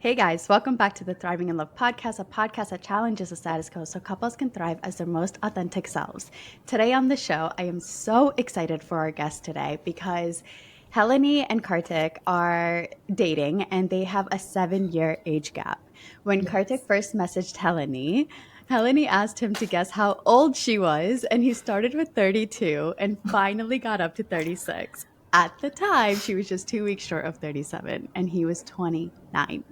Hey guys, welcome back to the Thriving in Love podcast, a podcast that challenges the status quo so couples can thrive as their most authentic selves. Today on the show, I am so excited for our guest today because Helani and Kartik are dating and they have a 7-year age gap. When Kartik first messaged Helani asked him to guess how old she was, and he started with 32 and finally got up to 36. At the time, she was just 2 weeks short of 37, and he was 29.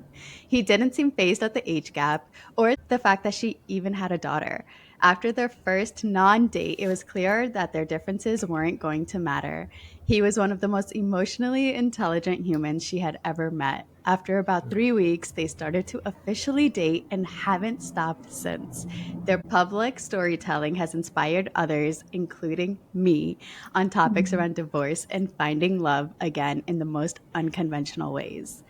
He didn't seem phased at the age gap or the fact that she even had a daughter. After their first non date, it was clear that their differences weren't going to matter. He was one of the most emotionally intelligent humans she had ever met. After about 3 weeks, they started to officially date and haven't stopped since. Their public storytelling has inspired others, including me, on topics around divorce and finding love again in the most unconventional ways.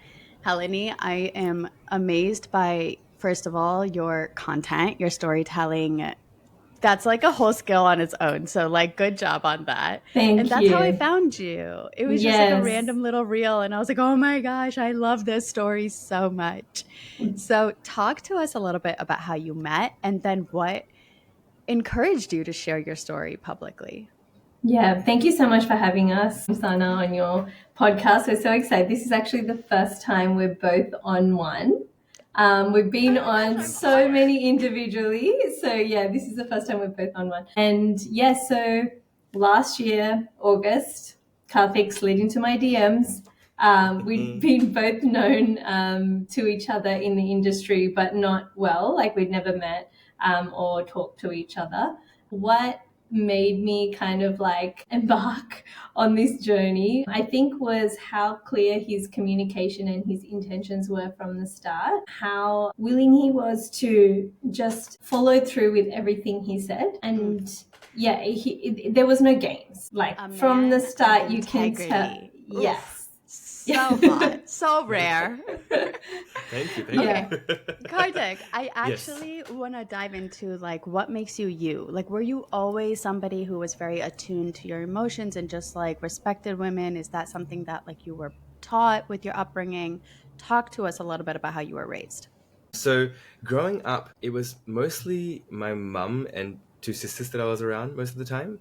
Helene, I am amazed by, first of all, your content, your storytelling. That's like a whole skill on its own. So, like, good job on that. And Thank that's how I you. found you. It was just like a Yes. random little reel. And I was like, oh my gosh, I love this story so much. So, talk to us a little bit about how you met and then what encouraged you to share your story publicly. Yeah, thank you so much for having us, Sana, on your podcast. We're so excited. This is actually the first time we're both on one. We've been on so many individually. So, yeah, this is the first time we're both on one. And yes, so last year, August, Karthik slid into my DMs. We'd been both known to each other in the industry, but not well, like we'd never met or talked to each other. What made me kind of like embark on this journey, I think, was how clear his communication and his intentions were from the start, how willing he was to just follow through with everything he said. And yeah, there was no games. Like from the start, you can tell. Yes. So hot, so rare. Thank you. Okay, Kartik, I Yes. actually want to dive into like what makes you you. Like, were you always somebody who was very attuned to your emotions and just like respected women? Is that something that like you were taught with your upbringing? Talk to us a little bit about how you were raised. So growing up, it was mostly my mum and two sisters that I was around most of the time,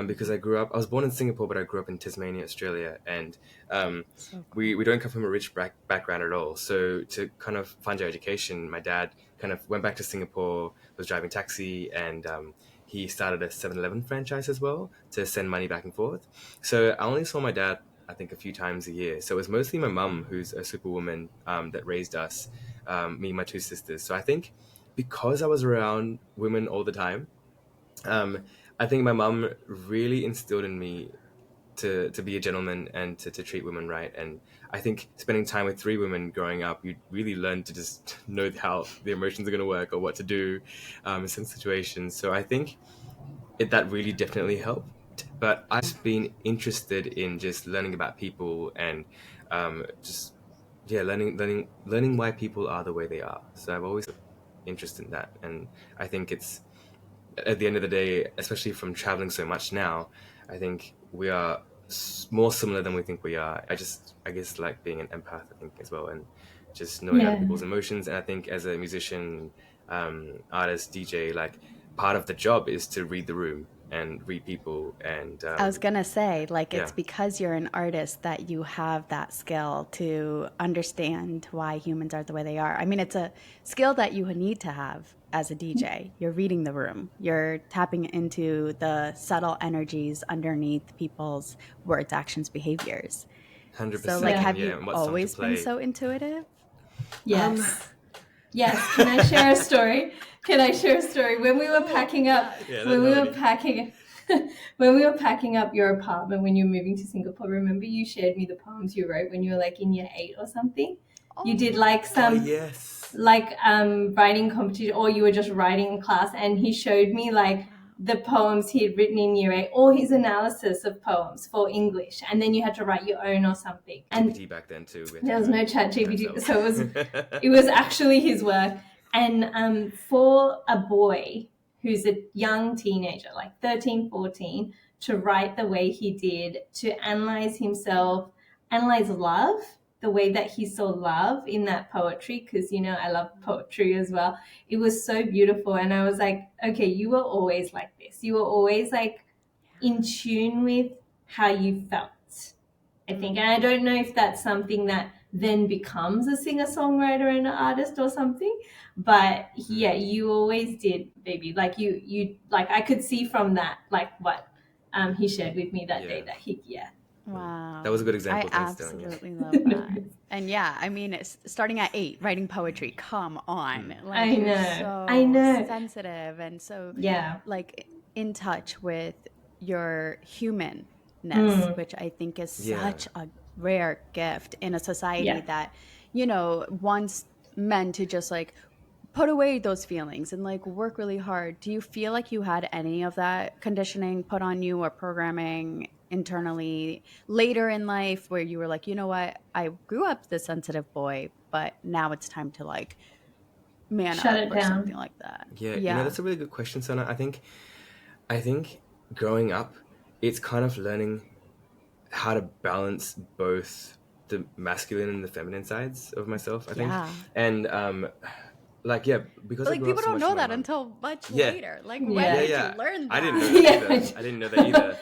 because I was born in Singapore, but I grew up in Tasmania, Australia, and So cool. we don't come from a rich background at all. So to kind of fund your education, my dad kind of went back to Singapore, was driving taxi, and he started a 7-Eleven franchise as well to send money back and forth. So I only saw my dad, I think, a few times a year. So it was mostly my mum, who's a superwoman, that raised us, me and my two sisters. So I think because I was around women all the time, um, I think my mum really instilled in me to be a gentleman and to treat women right. And I think spending time with three women growing up, you really learn to just know how the emotions are going to work or what to do in some situations. So I think that really definitely helped. But I've just been interested in just learning about people and just yeah, learning why people are the way they are. So I've always been interested in that, and I think it's at the end of the day, especially from traveling so much now, I think we are more similar than we think we are. I guess like being an empath, I think as well, and just knowing other Yeah. people's emotions. And I think as a musician, artist, DJ, like part of the job is to read the room and read people. And I was gonna say, like, yeah, it's because you're an artist that you have that skill to understand why humans are the way they are. I mean, it's a skill that you need to have as a DJ. You're reading the room, you're tapping into the subtle energies underneath people's words, actions, behaviors. So, like, 100%, Yeah. and have yeah, you and what song to always been play. so intuitive? Um, Yes. Yes. Can I share a story? Can I share a story? When we were packing up, yeah, when we were packing, when we were packing up your apartment when you were moving to Singapore, remember you shared me the poems you wrote when you were like in year 8 or something? You did like oh some yes, like writing competition, or you were just writing in class, and he showed me like the poems he had written in year 8 or his analysis of poems for English, and then you had to write your own or something. And GPT back then too. there was no chat GPT, so ourselves. it was actually his work. And for a boy who's a young teenager, like 13, 14, to write the way he did, to analyze himself, analyze love, the way that he saw love in that poetry, because, you know, I love poetry as well. It was so beautiful. And I was like, okay, you were always like this. You were always like in tune with how you felt, I think. And I don't know if that's something that then becomes a singer-songwriter and an artist or something, but yeah, you always did, baby. Like you like, I could see from that, like what he shared with me that day, that he, Wow. That was a good example. I Thanks, Dylan. absolutely love that. And yeah, I mean, it's starting at 8, writing poetry. Come on. Like, I you're know. so sensitive and so Yeah. like in touch with your humanness, which I think is such a rare gift in a society that, you know, wants men to just like put away those feelings and like work really hard. Do you feel like you had any of that conditioning put on you or programming internally later in life where you were like, you know what, I grew up this sensitive boy, but now it's time to like man Shut up it or down. something like that? Yeah, you know, that's a really good question, Sana. I think growing up, it's kind of learning how to balance both the masculine and the feminine sides of myself, I think. And like, because but I like grew up people so don't much know with my that mom. until much later. Like when did you learn that? I didn't know that either. I didn't know that either.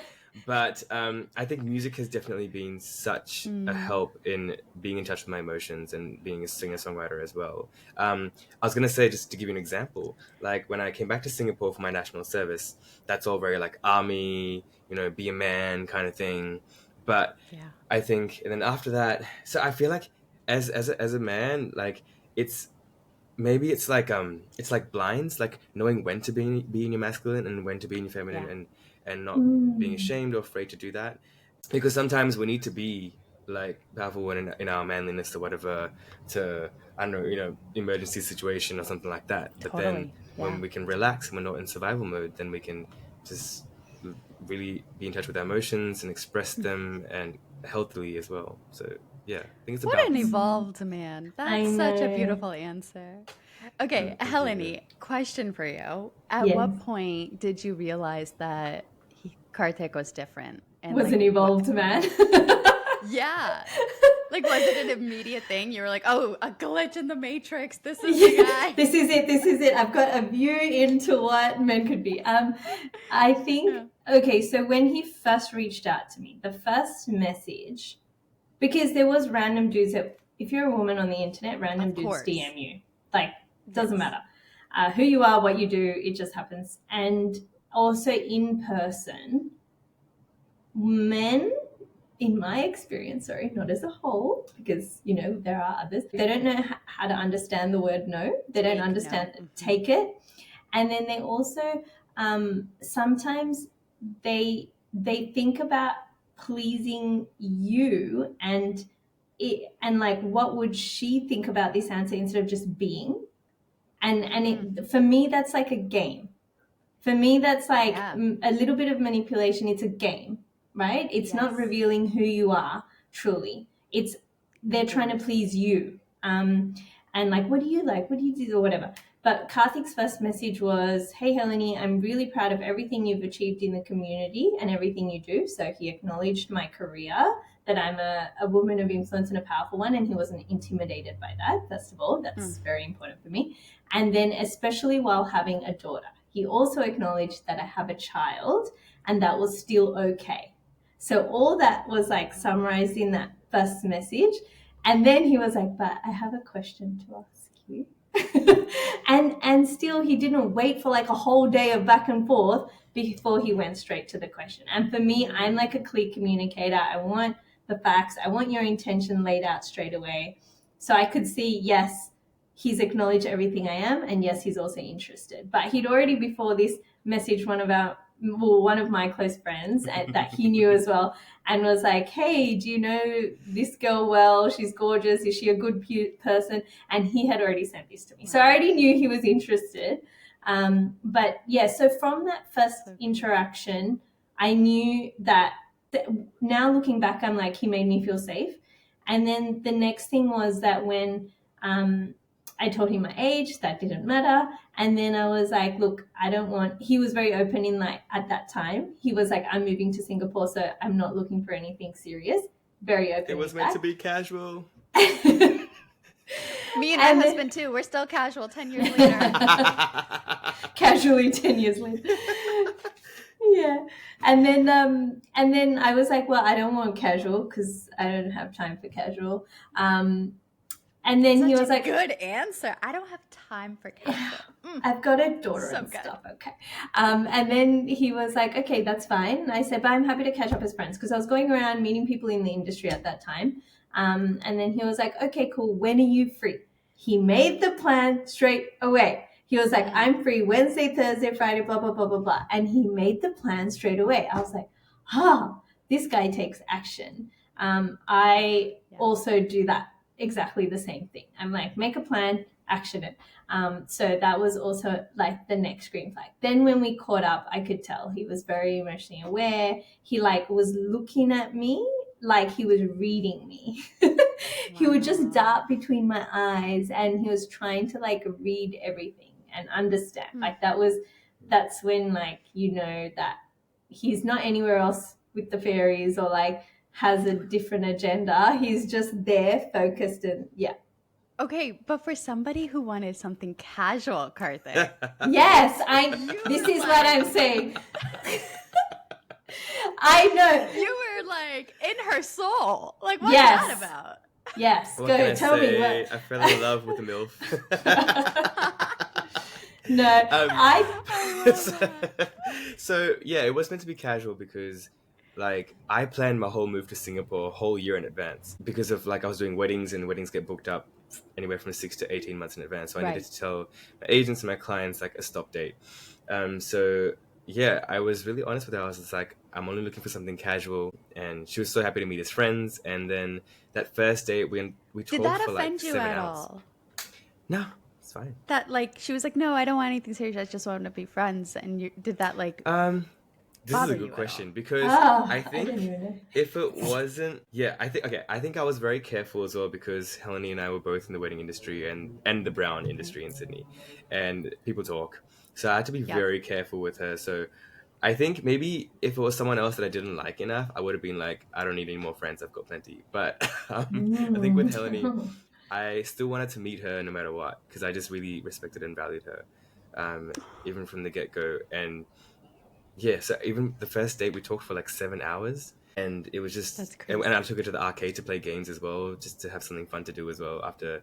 But I think music has definitely been such a help in being in touch with my emotions and being a singer-songwriter as well. I was going to say, just to give you an example, like when I came back to Singapore for my national service, that's all very like army, you know, be a man kind of thing. But I think, and then after that, so I feel like as a man, like maybe it's like blinds, like knowing when to be in your masculine and when to be in your feminine, and not being ashamed or afraid to do that, because sometimes we need to be like powerful in our manliness or whatever, to, I don't know, you know, emergency situation or something like that. But then when we can relax and we're not in survival mode, then we can just really be in touch with our emotions and express them, and healthily as well. So yeah, I think it's What about an evolved man. That's such a beautiful answer. Okay, Helani, question for you. At what point did you realize that Kartik was different? And was like, an evolved man. Yeah. Like, was it an immediate thing? You were like, oh, a glitch in the matrix. This is the guy. This is it. I've got a view into what men could be. I think, okay, so when he first reached out to me, the first message, because there was random dudes that, if you're a woman on the internet, random dudes DM you. Like, doesn't matter who you are, what you do, it just happens. And also in person, men, in my experience, sorry, not as a whole, because, you know, there are others, they don't know how to understand the word no. They don't understand take it. And then they also sometimes they think about pleasing you and like, what would she think about this answer, instead of just being. And for me, that's like a game. For me, that's like a little bit of manipulation. It's a game, right? It's not revealing who you are truly. It's they're trying to please you. And like, what do you like? What do you do, or whatever. But Karthik's first message was, hey, Helani, I'm really proud of everything you've achieved in the community and everything you do. So he acknowledged my career, that I'm a woman of influence and a powerful one, and he wasn't intimidated by that, first of all. That's very important for me. And then especially while having a daughter. He also acknowledged that I have a child and that was still okay. So all that was like summarized in that first message. And then he was like, but I have a question to ask you. and still he didn't wait for like a whole day of back and forth before he went straight to the question. And for me, I'm like a clear communicator. I want the facts. I want your intention laid out straight away. So I could see, yes, he's acknowledged everything I am, and yes, he's also interested. But he'd already, before this, messaged one of my close friends that he knew as well, and was like, hey, do you know this girl well? She's gorgeous. Is she a good person? And he had already sent this to me. So I already knew he was interested. But yeah, so from that first interaction, I knew that now looking back, I'm like, he made me feel safe. And then the next thing was that when I told him my age, that didn't matter. And then I was like, look, he was very open in like, at that time, he was like, I'm moving to Singapore, so I'm not looking for anything serious. Very open. It was meant to be casual. Me and my husband too. We're still casual 10 years later. Casually 10 years later. Yeah. And then I was like, well, I don't want casual because I don't have time for casual. And then he was like, good answer. I don't have time for casual. I've got a daughter and stuff. Okay. And then he was like, okay, that's fine. And I said, but I'm happy to catch up as friends because I was going around meeting people in the industry at that time. And then he was like, okay, cool. When are you free? He made the plan straight away. He was like, I'm free Wednesday, Thursday, Friday, blah, blah, blah, blah, blah. And he made the plan straight away. I was like, this guy takes action. I also do that. Exactly the same thing. I'm like, make a plan, action it. So that was also like the next green flag. Then when we caught up, I could tell he was very emotionally aware. He like was looking at me like he was reading me. He would just dart between my eyes and he was trying to like read everything and understand. Like that's when like, you know, that he's not anywhere else with the fairies or like has a different agenda. He's just there focused and Okay, but for somebody who wanted something casual, Kartik. Yes, this is what I'm saying. I know. You were like in her soul. Like, what's that about? Yes, what go tell me what. I fell in love with a MILF. So yeah, it was meant to be casual because like I planned my whole move to Singapore a whole year in advance because of like I was doing weddings and weddings get booked up anywhere from 6 to 18 months in advance. So I needed to tell my agents and my clients like a stop date. So yeah, I was really honest with her. I was just like, I'm only looking for something casual, and she was so happy to meet as friends. And then that first date, we talked for like 7 hours. Did that offend you at all? No, it's fine. That like she was like, no, I don't want anything serious. I just want to be friends. And did that like? This is a good question because I think if it wasn't, I think I was very careful as well because Helani and I were both in the wedding industry and the brown industry in Sydney, and people talk. So I had to be very careful with her. So I think maybe if it was someone else that I didn't like enough, I would have been like, I don't need any more friends. I've got plenty. But I think with Helani, I still wanted to meet her no matter what because I just really respected and valued her, even from the get-go. And yeah, so even the first date, we talked for like 7 hours. And it was just, and I took her to the arcade to play games as well, just to have something fun to do as well after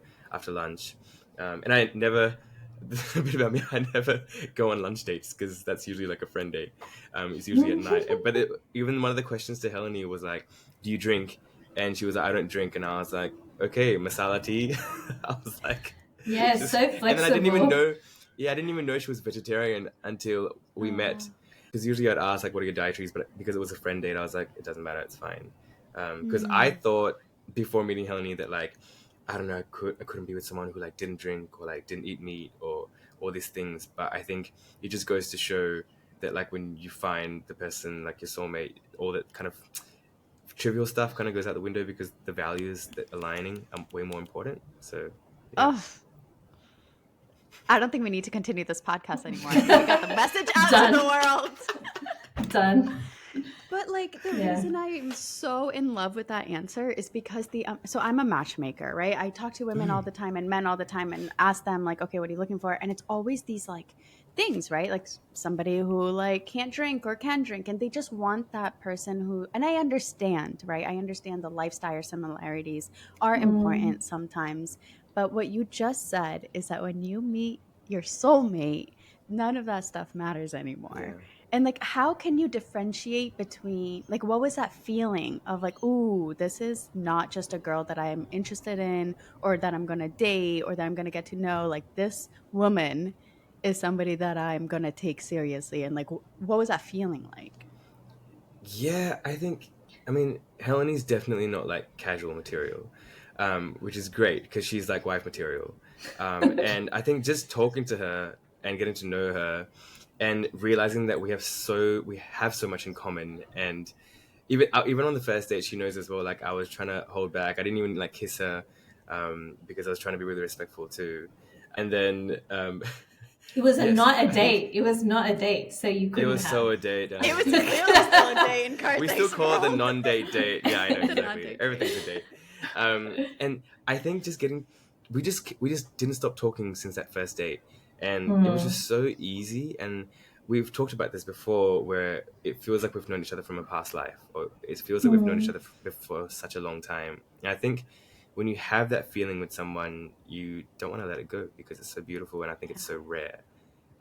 lunch. And I never... a bit about me, I never go on lunch dates because that's usually like a friend date. It's usually at night. But even one of the questions to Helani was like, do you drink? And she was like, I don't drink. And I was like, okay, masala tea. I was like... Yeah, so flexible. And then I didn't even know she was vegetarian until we met. Because usually I'd ask, like, what are your dietaries? But because it was a friend date, I was like, it doesn't matter, it's fine. Because I thought before meeting Helani that, like, I don't know, I couldn't be with someone who like didn't drink or like didn't eat meat or all these things. But I think it just goes to show that like when you find the person like your soulmate, all that kind of trivial stuff kind of goes out the window because the values that aligning are way more important. So I don't think we need to continue this podcast anymore. I think we got the message out to the world. Done. But like the reason I'm so in love with that answer is because so I'm a matchmaker, right? I talk to women all the time and men all the time and ask them like, okay, what are you looking for? And it's always these like things, right? Like somebody who like can't drink or can drink, and they just want that person who, and I understand, right? I understand the lifestyle similarities are important sometimes. But what you just said is that when you meet your soulmate, none of that stuff matters anymore. Yeah. And like, how can you differentiate between, like, what was that feeling of like, ooh, this is not just a girl that I'm interested in or that I'm going to date or that I'm going to get to know. Like, this woman is somebody that I'm going to take seriously. And like, what was that feeling like? Yeah, I mean, Helani's definitely not like casual material, which is great because she's like wife material. And I think just talking to her and getting to know her, and realizing that we have so much in common, and even on the first date, she knows as well. Like I was trying to hold back. I didn't even like kiss her because I was trying to be really respectful too. And then it was not a date. It was not a date, so you couldn't. It was so a date. It was still a date in Kartik. We still call it the non-date date. Yeah, I know exactly. Everything's a date. And I think we just didn't stop talking since that first date, and it was just so easy. And we've talked about this before, where it feels like we've known each other from a past life, or it feels like we've known each other for such a long time. And I think when you have that feeling with someone, you don't want to let it go because it's so beautiful, and I think it's so rare.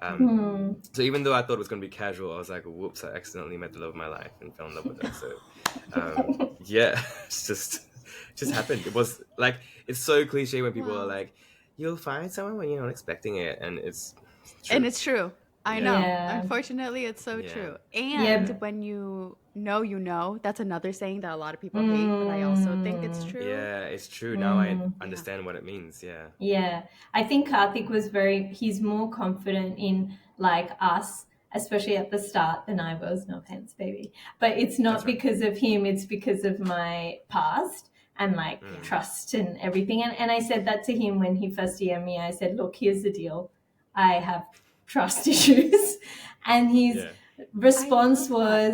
So even though I thought it was going to be casual, I was like, whoops, I accidentally met the love of my life and fell in love with her. So yeah, it's just happened. It was like, it's so cliche when people are like, you'll find someone when you're not expecting it, and it's true. And it's true. I know. Yeah. Unfortunately, it's so true. And Yeah. when you know, that's another saying that a lot of people hate, but I also think it's true. Yeah, it's true. Now I understand what it means. Yeah. Yeah. I think Kartik he's more confident in like us, especially at the start, than I was. No offense, baby. But it's not because of him, it's because of my past and like trust and everything. And I said that to him when he first DM'd me. I said, look, here's the deal. I have trust issues. And his response was,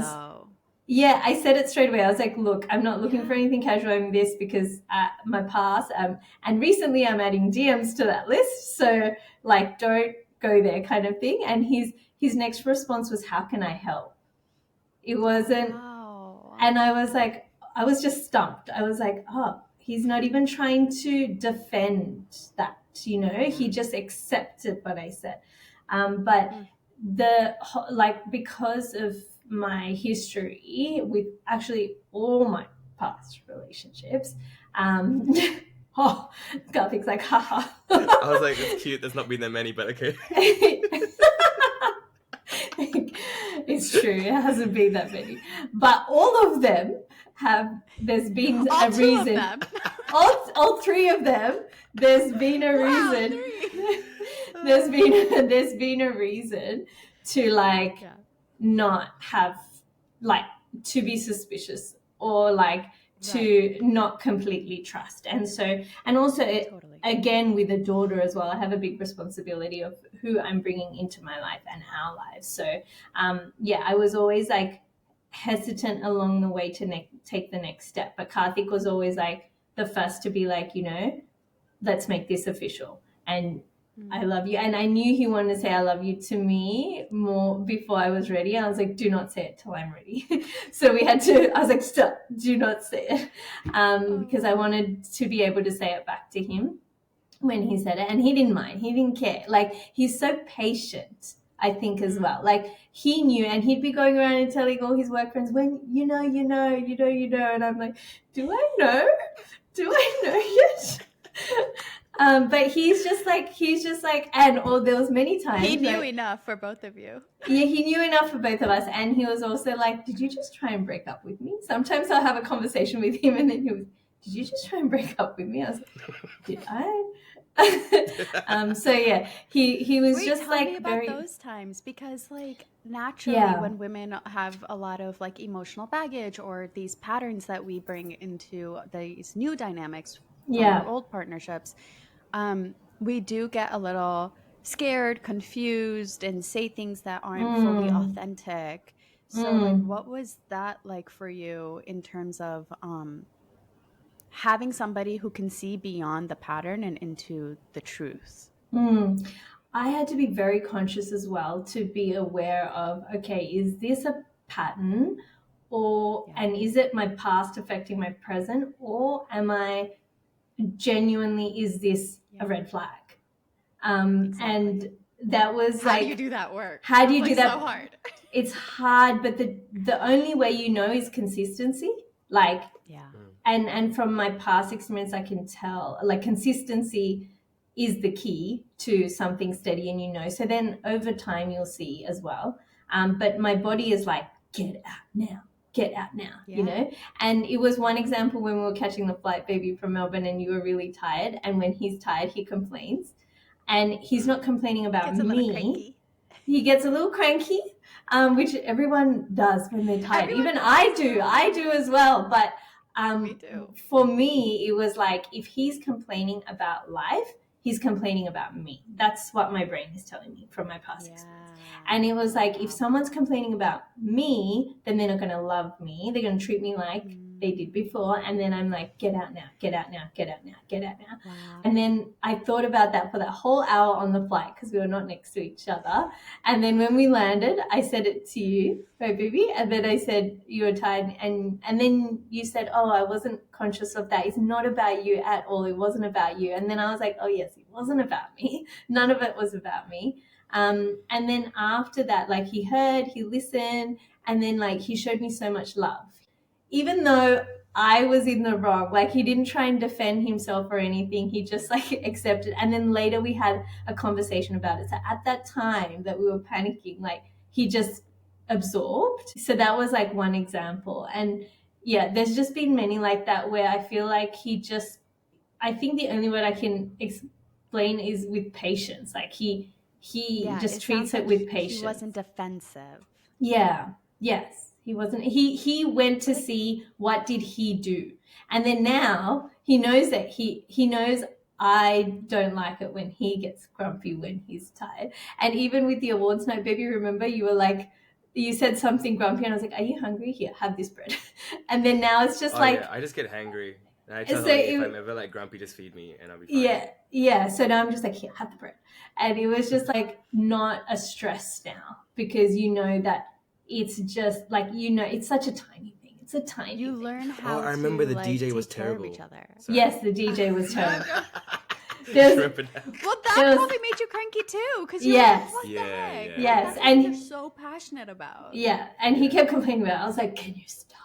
yeah, I said it straight away. I was like, look, I'm not looking for anything casual in this because my past, and recently I'm adding DMs to that list. So like, don't go there kind of thing. And his next response was, how can I help? It wasn't, and I was like, I was just stumped. I was like, oh, he's not even trying to defend that, you know, he just accepted what I said. But because of my history with actually all my past relationships, Karthik's like, haha. I was like, it's cute. There's not been that many, but okay. It's true. It hasn't been that many, but all of them there's been a reason. All three of them. There's been a reason. There's been a reason to like not have like to be suspicious or like to not completely trust. And so, and also again with a daughter as well, I have a big responsibility of who I'm bringing into my life and our lives. So I was always like hesitant along the way to take the next step, but Karthik was always like the first to be like, you know, let's make this official, and I love you. And I knew he wanted to say I love you to me more before I was ready. I was like, do not say it till I'm ready. So I was like, stop, do not say it. Because I wanted to be able to say it back to him when he said it. And he didn't mind. He didn't care. Like, he's so patient, I think, as well. Like, he knew, and he'd be going around and telling all his work friends, when you know. And I'm like, do I know? Do I know yet? But he's just like, and there was many times he knew enough for both of you. Yeah, he knew enough for both of us, and he was also like, did you just try and break up with me? Sometimes I'll have a conversation with him, and then he was, did you just try and break up with me? I was like, did I? So yeah, he was just tell like me about very those times, because like naturally when women have a lot of like emotional baggage or these patterns that we bring into these new dynamics from our old partnerships, we do get a little scared, confused, and say things that aren't fully authentic. So like, what was that like for you in terms of having somebody who can see beyond the pattern and into the truth? I had to be very conscious as well to be aware of, okay, is this a pattern, and is it my past affecting my present, or am I genuinely, is this a red flag? And that was how like, do you do that work? How do you do that? So hard. It's hard, but the only way you know is consistency. Like, and from my past experience, I can tell like consistency is the key to something steady, and you know. So then over time you'll see as well. But my body is like, get out now, you know. And it was one example when we were catching the flight, baby, from Melbourne, and you were really tired. And when he's tired, he complains, and he's not complaining about me. He gets a little cranky, which everyone does when they're tired. Even I do as well. But for me, it was like, if he's complaining about life, he's complaining about me. That's what my brain is telling me from my past experience. And it was like, if someone's complaining about me, then they're not going to love me. They're going to treat me like they did before. And then I'm like, get out now, get out now, get out now, get out now. Wow. And then I thought about that for that whole hour on the flight because we were not next to each other. And then when we landed, I said it to you, right, baby? And then I said, you were tired. And then you said, oh, I wasn't conscious of that. It's not about you at all. It wasn't about you. And then I was like, oh, yes, it wasn't about me. None of it was about me. And then after that, like he heard, he listened, and then like he showed me so much love. Even though I was in the wrong, like he didn't try and defend himself or anything. He just like accepted. And then later we had a conversation about it. So at that time that we were panicking, like he just absorbed. So that was like one example. And yeah, there's just been many like that where I feel like I think the only word I can explain is with patience. Like he just treats it with patience. He wasn't defensive. Yeah. Yes. He wasn't. He went to see what did he do. And then now he knows that he knows I don't like it when he gets grumpy when he's tired. And even with the awards night, baby, remember you were like, you said something grumpy and I was like, are you hungry? Here, have this bread. And then now it's just Yeah, I just get hangry. And I tell So her, like, if I'm ever like grumpy, just feed me and I'll be fine. Yeah. So now I'm just like, here, have the bread. And it was just like not a stress now because you know that it's just like, you know, it's such a tiny thing. It's a tiny You thing. learn how I remember to the DJ take was care terrible. of each other. Sorry. Yes, the DJ was terrible. Remember that? Well, that probably made you cranky too, because you're Yes. like, what the heck? Yeah. Yes, That's and what you're so passionate about. Yeah, and he kept complaining about it. I was like, can you stop?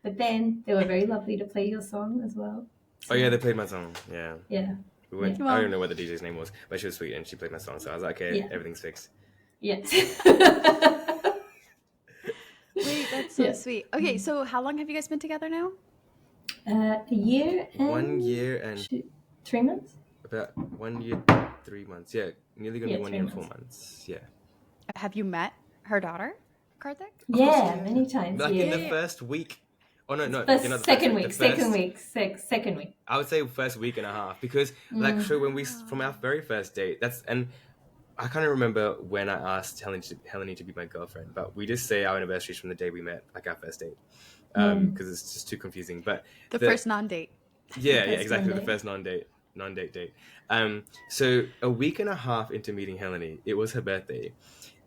But then they were very lovely to play your song as well. Oh yeah, they played my song. Yeah. Yeah. We went, Yeah. I don't know what the DJ's name was, but she was sweet and she played my song. So I was like, okay, Yeah. everything's fixed. Yes. Wait, that's so sweet. Okay, so how long have you guys been together now? A year and 1 year and 3 months. about 1 year, 3 months. Yeah, nearly gonna be 1 year and 4 months. Yeah. Have you met her daughter, Kartik? Yeah, many times. Like yeah. in the first week. Oh no, The you're not the second first week, second week. I would say first week and a half because like so when we from our very first date, and I can't remember when I asked Helani to be my girlfriend, but we just say our anniversaries from the day we met, like our first date, because it's just too confusing. But The first non-date. yeah, first exactly, the non-date. first non-date date. So a week and a half into meeting Helani, it was her birthday,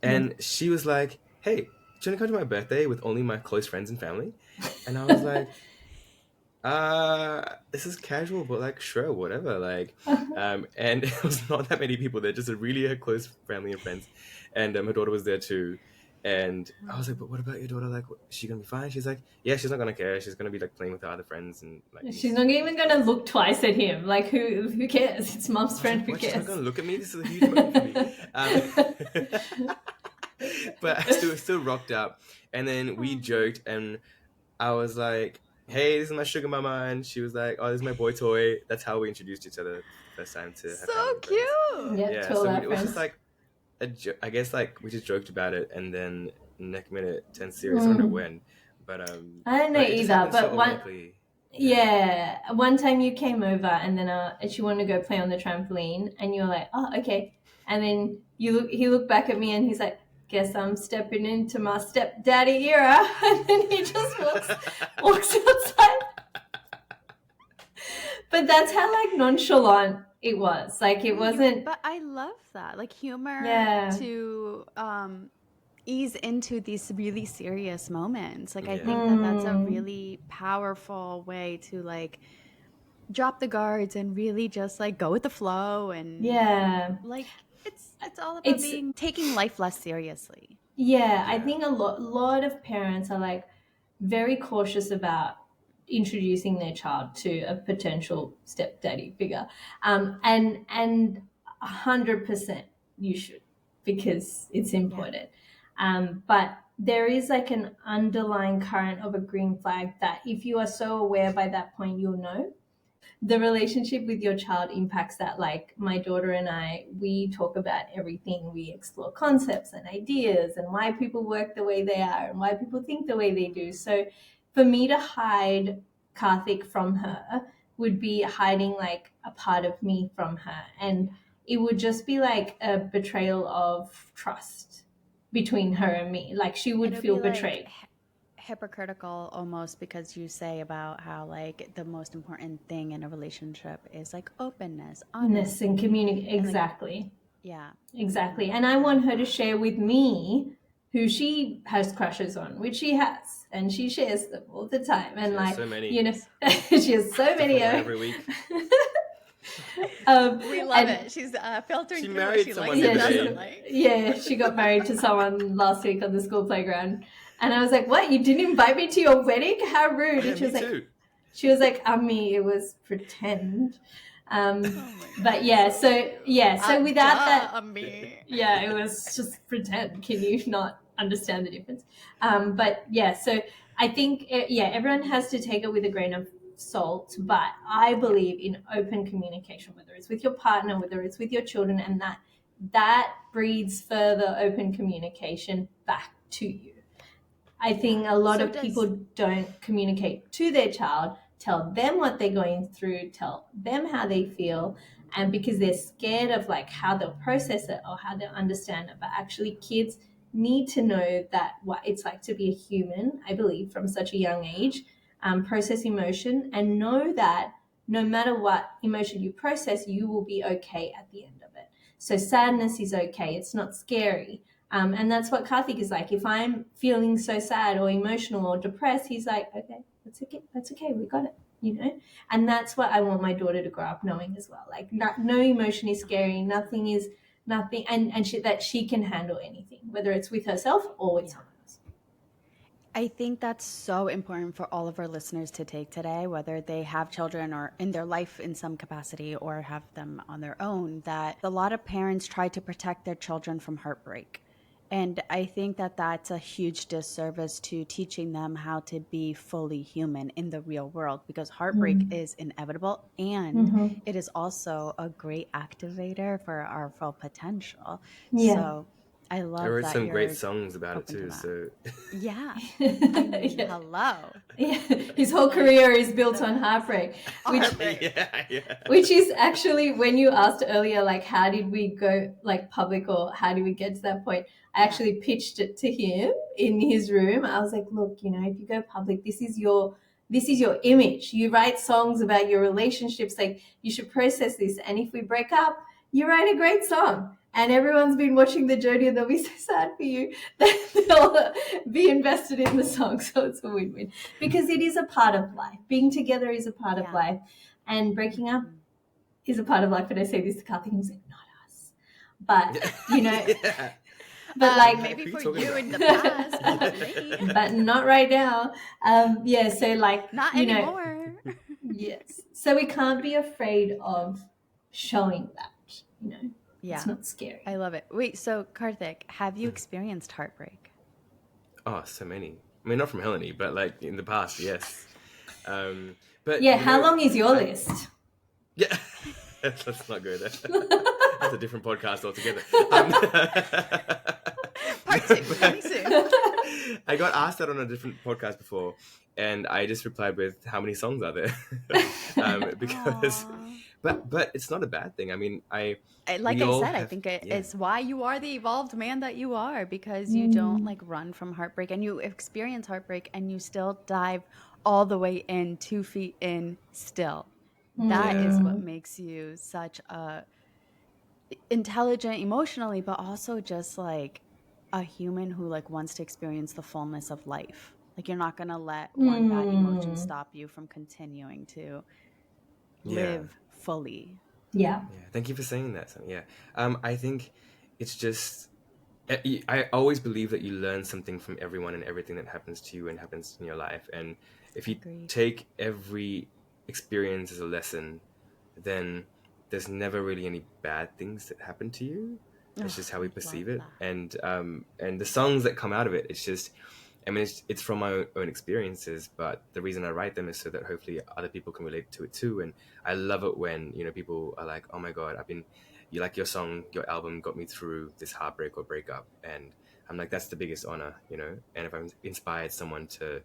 and she was like, "Hey, do you want to come to my birthday with only my close friends and family?" And I was like, this is casual, but like, sure, whatever. Like, and it was not that many people there, just a really close family and friends. And her daughter was there too. And I was like, but what about your daughter? Like, is she gonna be fine? She's like, yeah, she's not gonna care. She's gonna be like playing with her other friends and like. She's not even gonna look twice at him. Like, who cares? It's mom's friend. Who What, she's cares? not gonna look at me. This is a huge moment for me. But I still rocked up, and then we joked, and I was like, "Hey, this is my sugar mama," and she was like, "Oh, this is my boy toy." That's how we introduced each other the first time to her So family and friends. cute. Yeah, Yeah, to all so our it was friends. just like I guess like we just joked about it, and then next minute it turned serious. I don't know when, but I don't know it just either, happened but so one. organically. Yeah, one time you came over and then she wanted to go play on the trampoline and you were like, oh, okay. And then he looked back at me and he's like, guess I'm stepping into my stepdaddy era. And then he just walks outside. But that's how like nonchalant it was. Like it wasn't. But I love that, like humor Yeah. to ease into these really serious moments. Like I Yeah. think that that's a really powerful way to like drop the guards and really just like go with the flow and Yeah. like it's all about It's- taking life less seriously. Yeah, I think a lot of parents are like very cautious about introducing their child to a potential stepdaddy figure, and 100% you should because it's important. But there is like an underlying current of a green flag that if you are so aware by that point, you'll know. The relationship with your child impacts that. Like my daughter and I, we talk about everything. We explore concepts and ideas and why people work the way they are and why people think the way they do. So for me to hide Karthik from her would be hiding like a part of me from her. And it would just be like a betrayal of trust between her and me. Like she would It'll feel be like, betrayed. hypocritical almost, because you say about how like the most important thing in a relationship is like openness, honesty, and communicate. and, like, Exactly. yeah. Exactly. And I want her to share with me who she has crushes on, which she has, and she shares them all the time. And She has like, so many. you know, she has so many every week. We love it. She's filtering She through what married she someone likes and today. doesn't like. Yeah, she got married to someone last week on the school playground. And I was like, what? You didn't invite me to your wedding? How rude. Yeah, And she was me like, too. Ami, it was pretend. Oh my God, But yeah, so without that, Ami. yeah, it was just pretend. Can you not understand the difference? But yeah, so I think, everyone has to take it with a grain of salt, but I believe in open communication, whether it's with your partner, whether it's with your children, and that breeds further open communication back to you. I think a lot of people don't communicate to their child, tell them what they're going through, tell them how they feel, and because they're scared of like how they'll process it or how they'll understand it. But actually kids need to know that what it's like to be a human, I believe, from such a young age, process emotion and know that no matter what emotion you process, you will be okay at the end of it. So sadness is okay. It's not scary. And that's what Kartik is like. If I'm feeling so sad or emotional or depressed, he's like, okay, that's okay. That's okay. We got it, you know? And that's what I want my daughter to grow up knowing as well. Like no emotion is scary. Nothing. And that she can handle anything, whether it's with herself or with someone else. I think that's so important for all of our listeners to take today, whether they have children or in their life in some capacity or have them on their own, that a lot of parents try to protect their children from heartbreak. And I think that that's a huge disservice to teaching them how to be fully human in the real world, because heartbreak is inevitable and it is also a great activator for our full potential. Yeah. So I love I wrote that some great you're songs about it open to too. that. So Yeah. I mean, Yeah. hello. Yeah. His whole career is built on heartbreak, which is actually, when you asked earlier, like, how did we go like public or how did we get to that point? I actually pitched it to him in his room. I was like, look, you know, if you go public, this is your image. You write songs about your relationships. Like, you should process this. And if we break up, you write a great song. And everyone's been watching the journey and they'll be so sad for you that they'll be invested in the song. So it's a win-win, because it is a part of life. Being together is a part of life, and breaking up is a part of life. And I say this to Kartik and he's like, not us. But, you know, but like maybe for you in the past, not me. But not right now. So like, Not you know, anymore. yes. So we can't be afraid of showing that, you know. Yeah. It's not scary. I love it. Wait, so Kartik, have you experienced heartbreak? Oh, so many. I mean, not from Helani, but like in the past, yes. But yeah, how long is your list? Yeah, let's not go there. That's a different podcast altogether. Part 2, coming soon. I got asked that on a different podcast before, and I just replied with, "How many songs are there?" Because, but it's not a bad thing. I mean, I think it's why you are the evolved man that you are, because you don't like run from heartbreak, and you experience heartbreak, and you still dive all the way in, 2 feet in still. That is what makes you such a intelligent emotionally, but also just like a human who like wants to experience the fullness of life. Like, you're not going to let one bad emotion stop you from continuing to live fully. Yeah. Thank you for saying that. Yeah. I think it's just, I always believe that you learn something from everyone and everything that happens to you and happens in your life. And if you take every experience as a lesson, then there's never really any bad things that happen to you. It's just how we perceive it. And the songs that come out of it, it's just, I mean, it's from my own experiences, but the reason I write them is so that hopefully other people can relate to it too. And I love it when, you know, people are like, oh my God, you like your song, your album got me through this heartbreak or breakup. And I'm like, that's the biggest honor, you know? And if I've inspired someone to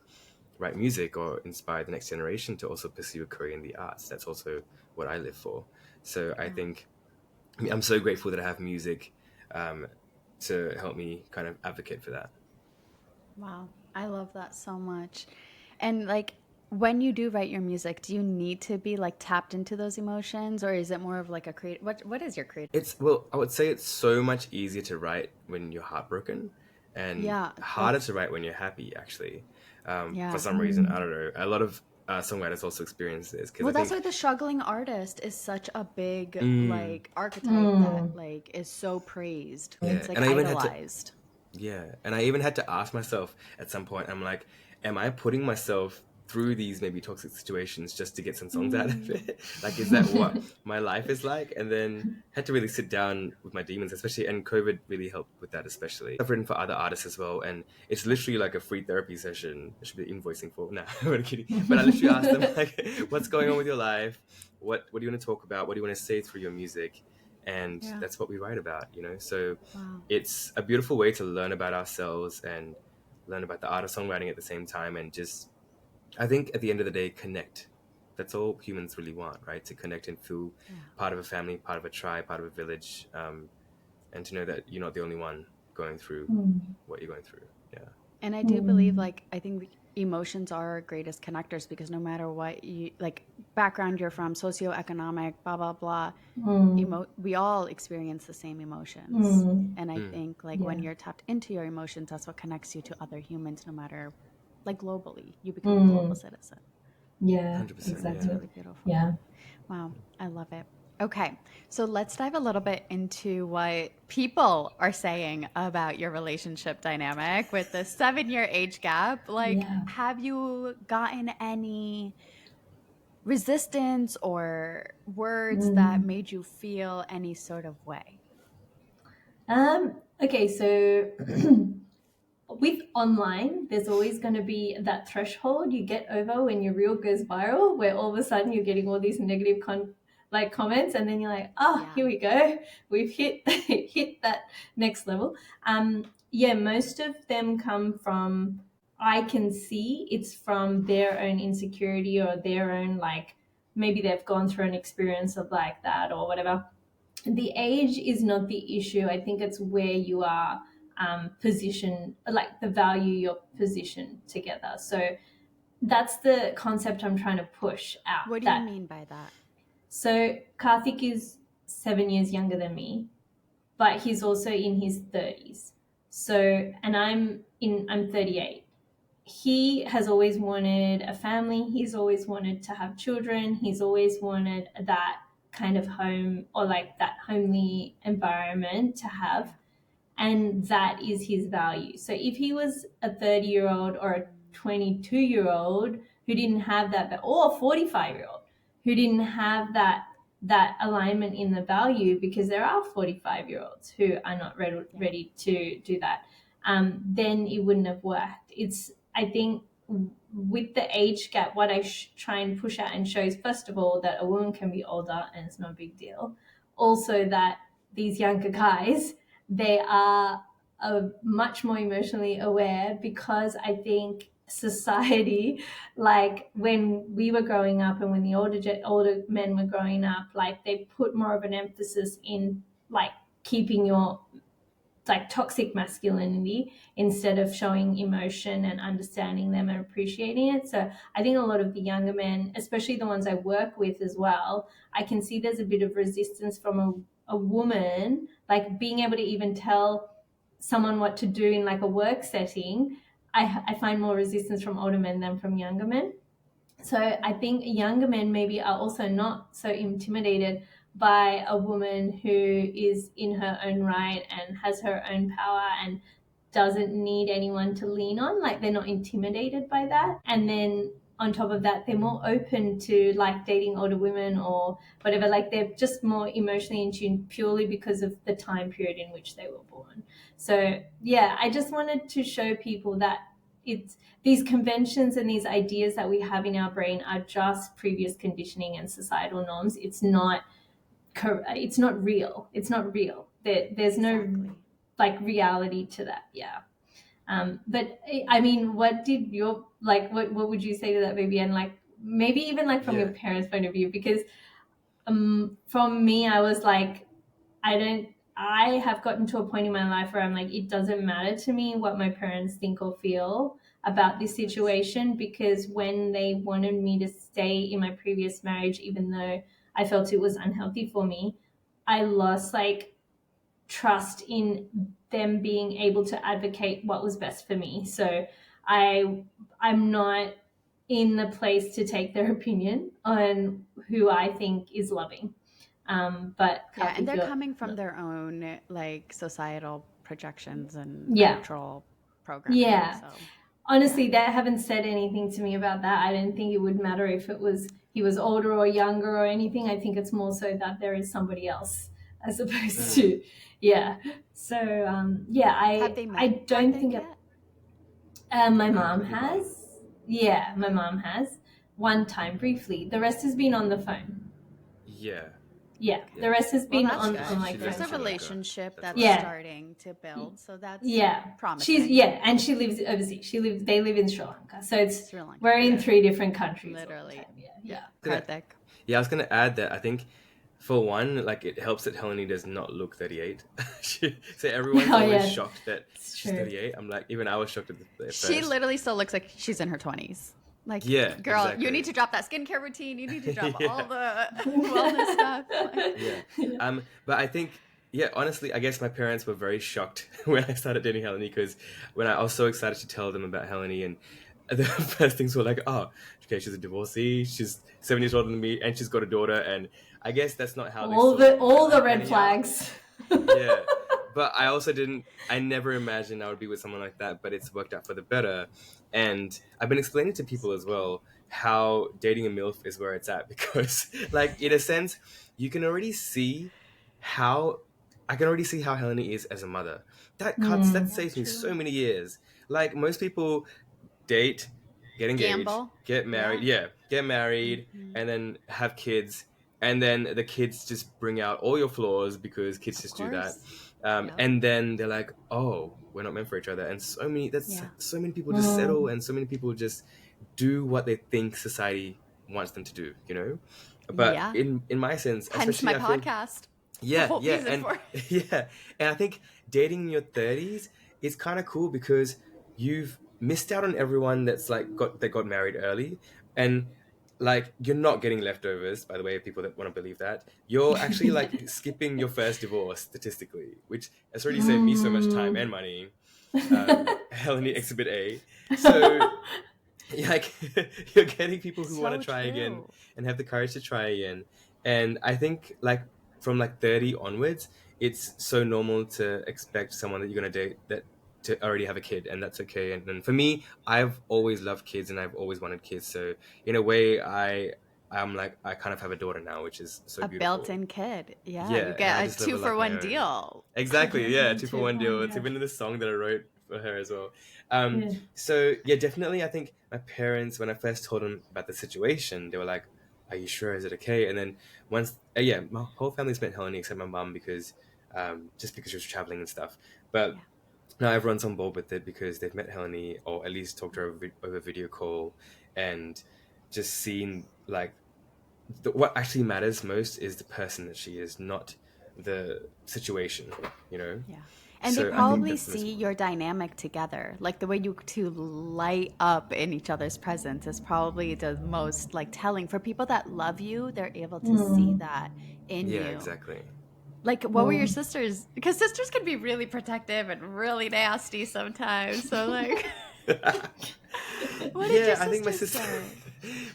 write music or inspire the next generation to also pursue a career in the arts, that's also what I live for. So I think, I'm so grateful that I have music to help me kind of advocate for that. Wow. I love that so much. And like when you do write your music, do you need to be like tapped into those emotions, or is it more of like a create what is your creative? It's, well, I would say it's so much easier to write when you're heartbroken and Yeah, harder that's to write when you're happy, actually. For yeah. some reason, I don't know. A lot of songwriters also experience this because Well, I that's think, why the struggling artist is such a big mm, like archetype that Mm. like is so praised. yeah, It's like and I even had to, idolized. yeah, and I even had to ask myself at some point, I'm like, am I putting myself through these maybe toxic situations just to get some songs out of Mm. it? Like, is that what my life is like? And then had to really sit down with my demons, especially, and COVID really helped with that, especially. I've written for other artists as well, and it's literally like a free therapy session. I should be invoicing for. Nah, I'm kidding. But I literally asked them, like, what's going on with your life? What do you want to talk about? What do you want to say through your music? And Yeah. that's what we write about, you know? So Wow. it's a beautiful way to learn about ourselves and learn about the art of songwriting at the same time, and just, I think at the end of the day, connect. That's all humans really want, right? To connect and feel Yeah. part of a family, part of a tribe, part of a village, and to know that you're not the only one going through Mm. what you're going through. Yeah. And I do believe, Mm. like, I think emotions are our greatest connectors because no matter what you, like, background you're from, socioeconomic, blah, blah, blah, Mm. we all experience the same emotions. Mm. And I Mm, think, like, when Yeah. you're tapped into your emotions, that's what connects you to other humans, no matter, like, globally. You become a global Mm. citizen. Yeah, 100%. It's Yeah. exactly. really beautiful. Yeah. Wow, I love it. Okay, so let's dive a little bit into what people are saying about your relationship dynamic with the 7-year age gap. Like, Yeah. have you gotten any resistance or words that Mm. made you feel any sort of way? Okay, so with online, there's always going to be that threshold you get over when your reel goes viral, where all of a sudden you're getting all these negative comments, and then you're like, oh, Yeah. here we go, we've hit hit that next level. Yeah, most of them come from, I can see it's from their own insecurity or their own, like, maybe they've gone through an experience of like that or whatever. The age is not the issue. I think it's where you are positioned, like the value you're positioned together. So that's the concept I'm trying to push out. What do you That mean by that? so Karthik is 7 years younger than me, but he's also in his 30s. So, and I'm 38. He has always wanted a family. He's always wanted to have children. He's always wanted that kind of home, or like that homely environment to have. And that is his value. So if he was a 30-year-old or a 22-year-old who didn't have that, or a 45-year-old who didn't have that alignment in the value, because there are 45-year-olds who are not ready to do that, then it wouldn't have worked. It's, I think, with the age gap, what I try and push out and show is, first of all, that a woman can be older and it's no big deal. Also, that these younger guys, they are much more emotionally aware, because I think society, like when we were growing up and when the older men were growing up, like they put more of an emphasis in like keeping your like toxic masculinity instead of showing emotion and understanding them and appreciating it. So I think a lot of the younger men, especially the ones I work with as well, I can see there's a bit of resistance from a woman, like being able to even tell someone what to do in like a work setting. I find more resistance from older men than from younger men. So I think younger men maybe are also not so intimidated by a woman who is in her own right and has her own power and doesn't need anyone to lean on. Like, they're not intimidated by that. And then on top of that, they're more open to like dating older women or whatever. Like, they're just more emotionally in tune purely because of the time period in which they were born. So yeah, I just wanted to show people that it's, these conventions and these ideas that we have in our brain are just previous conditioning and societal norms. It's not real. It's not real. There's no Exactly. like reality to that. Yeah. But I mean, what did your, like, what would you say to that, baby? And like, maybe even like from Yeah. your parents' point of view, because from me, I was like, I have gotten to a point in my life where I'm like, it doesn't matter to me what my parents think or feel. about this situation, because when they wanted me to stay in my previous marriage, even though I felt it was unhealthy for me, I lost like trust in them being able to advocate what was best for me. So I'm not in the place to take their opinion on who I think is loving. But Yeah, and Kartik, they're coming from their own like societal projections and Yeah. cultural programming. Yeah. So honestly, they haven't said anything to me about that. I don't think it would matter if he was older or younger or anything. I think it's more so that there is somebody else as opposed to, yeah. So have they met I don't Kartik think yet? my mom has. Yeah, my mom has one time briefly. The rest has been on the phone. Yeah. Yeah, the rest has been that's on good. like There's a phone. relationship that's Yeah. starting to build, so that's promising. promising. And she lives overseas. They live in Sri Lanka, so it's Sri Lanka. we're in 3 different countries. Literally. All the time. Yeah. Kartik. Yeah, I was gonna add that I think for one, like it helps that Helani does not look 38. So everyone's always shocked that she's 38. I'm like, even I was shocked at first. She literally still looks like she's in her 20s. Like, Yeah, girl, exactly. you need to drop that skincare routine. You need to drop all the wellness stuff. Like, but I think, honestly, I guess my parents were very shocked when I started dating Helani, because when I was so excited to tell them about Helani, and the first things were like, oh, okay, she's a divorcee, she's 7 years older than me, and she's got a daughter, and I guess that's not how all the red flags. Yeah, but I never imagined I would be with someone like that, but it's worked out for the better. And I've been explaining to people as well how dating a MILF is where it's at, because like in a sense, I can already see how Helani is as a mother. That saves me so many years. Like most people date, get engaged, get married, get married, and then have kids, and then the kids just bring out all your flaws because kids just do that. And then they're like, oh, we're not meant for each other. And so many people just settle, and so many people just do what they think society wants them to do, you know? But in my sense, hence my podcast. And I think dating in your 30s is kind of cool because you've missed out on everyone that's like got married early, and like you're not getting leftovers, by the way, people that want to believe that. You're actually like skipping your first divorce statistically, which has already saved me so much time and money. Helani Exhibit A. So like you're getting people who want to try again and have the courage to try again. And I think like from like 30 onwards, it's so normal to expect someone that you're going to date that to already have a kid, and that's okay. And for me, I've always loved kids and I've always wanted kids. So in a way, I'm like, I kind of have a daughter now, which is so beautiful. A built-in kid. Yeah, you get a 2-for-1 deal. Exactly, yeah, 2-for-1 deal. It's even in the song that I wrote for her as well. So yeah, definitely. I think my parents, when I first told them about the situation, they were like, "Are you sure? Is it okay?" And then once, my whole family's met Helani except my mum because just because she was traveling and stuff. But now everyone's on board with it because they've met Helani, or at least talked to her over video call, and just seen like what actually matters most is the person that she is, not the situation, you know? Yeah. And so they probably see your dynamic together. Like the way you two light up in each other's presence is probably the most like telling. For people that love you, they're able to see that in you. Yeah, exactly. Like, what were your sisters? Because sisters can be really protective and really nasty sometimes. So, like, what did your sisters say?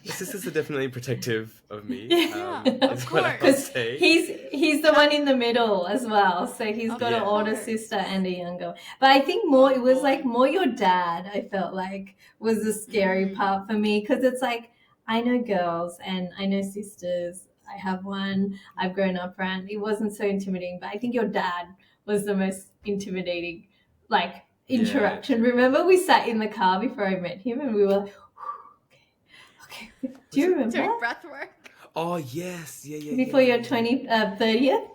My sisters are definitely protective of me. Of course. Because he's the one in the middle as well. So he's got an older sister and a younger. But I think it was like more your dad, I felt like, was the scary part for me. Because it's like, I know girls and I know sisters. I have one I've grown up around. It wasn't so intimidating, but I think your dad was the most intimidating, like, interaction. Yeah. Remember we sat in the car before I met him and we were like, okay. Do you remember? Doing breath work. Oh, yes. Yeah. Before your 30th?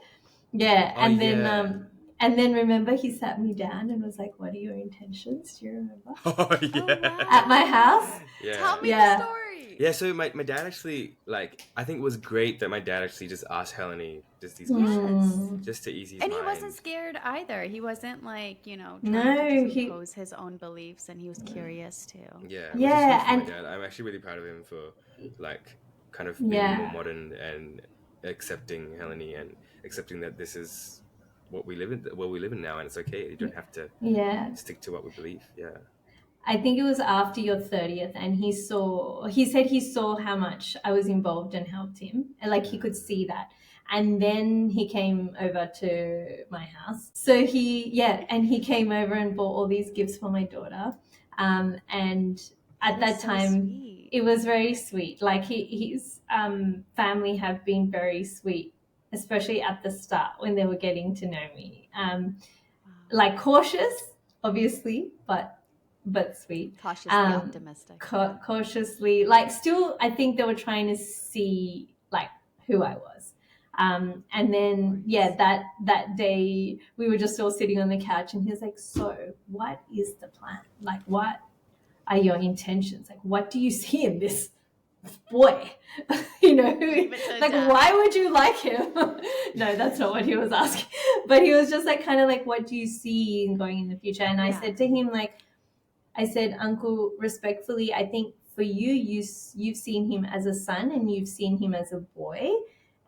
Yeah. And then remember he sat me down and was like, what are your intentions? Do you remember? Oh, yeah. At my house? Yeah. Tell me the story. Yeah, so my dad actually, like, I think it was great that my dad actually just asked Helani just these questions, just to ease his And mind. he wasn't scared either. He wasn't like, you know, No, trying to just he- impose his own beliefs, and he was curious too. Yeah, which is Yeah, huge for my and dad. I'm actually really proud of him for, like, kind of being more yeah, modern and accepting Helani and accepting that this is what we live in now, and it's okay. You don't have to yeah. stick to what we believe. Yeah. I think it was after your 30th, and he said he saw how much I was involved and helped him. And like he could see that. And then he came over to my house. So he came over and bought all these gifts for my daughter. And at that so time, sweet. it was very sweet. Like his family have been very sweet, especially at the start when they were getting to know me. Like cautious, obviously, but sweet. Cautiously optimistic. Cautiously, like still, I think they were trying to see like who I was. And then that day we were just all sitting on the couch, and he was like, "So, what is the plan? Like, what are your intentions? Like, what do you see in this boy? You know, like, why would you like him?" No, that's not what he was asking. But he was just like, kind of like, what do you see in going in the future? And I said to him, like, I said, "Uncle, respectfully, I think for you've seen him as a son and you've seen him as a boy.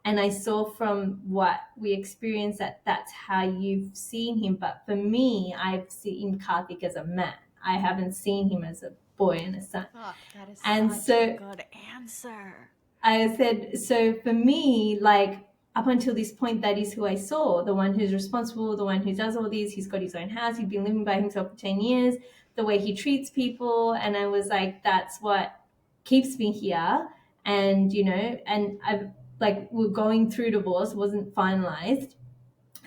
And I saw from what we experienced that that's how you've seen him. But for me, I've seen Kartik as a man. I haven't seen him as a boy and a son." Oh, that is and such so a good answer. I said, so for me, like, up until this point, that is who I saw, the one who's responsible, the one who does all this. He's got his own house. He's been living by himself for 10 years, the way he treats people. And I was like, that's what keeps me here. And, you know, and I've like, we're going through divorce, wasn't finalized.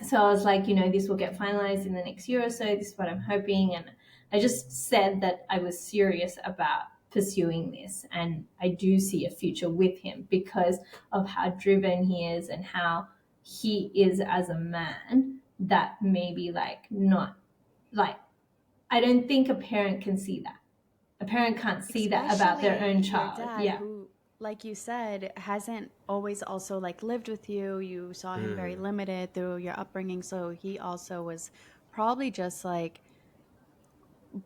So I was like, you know, this will get finalized in the next year or so. This is what I'm hoping. And I just said that I was serious about pursuing this, and I do see a future with him because of how driven he is and how he is as a man. That maybe like not like, I don't think a parent can see that. A parent can't see that about their own child. Your dad, who, like you said, hasn't always also like lived with you. You saw him very limited through your upbringing, so he also was probably just like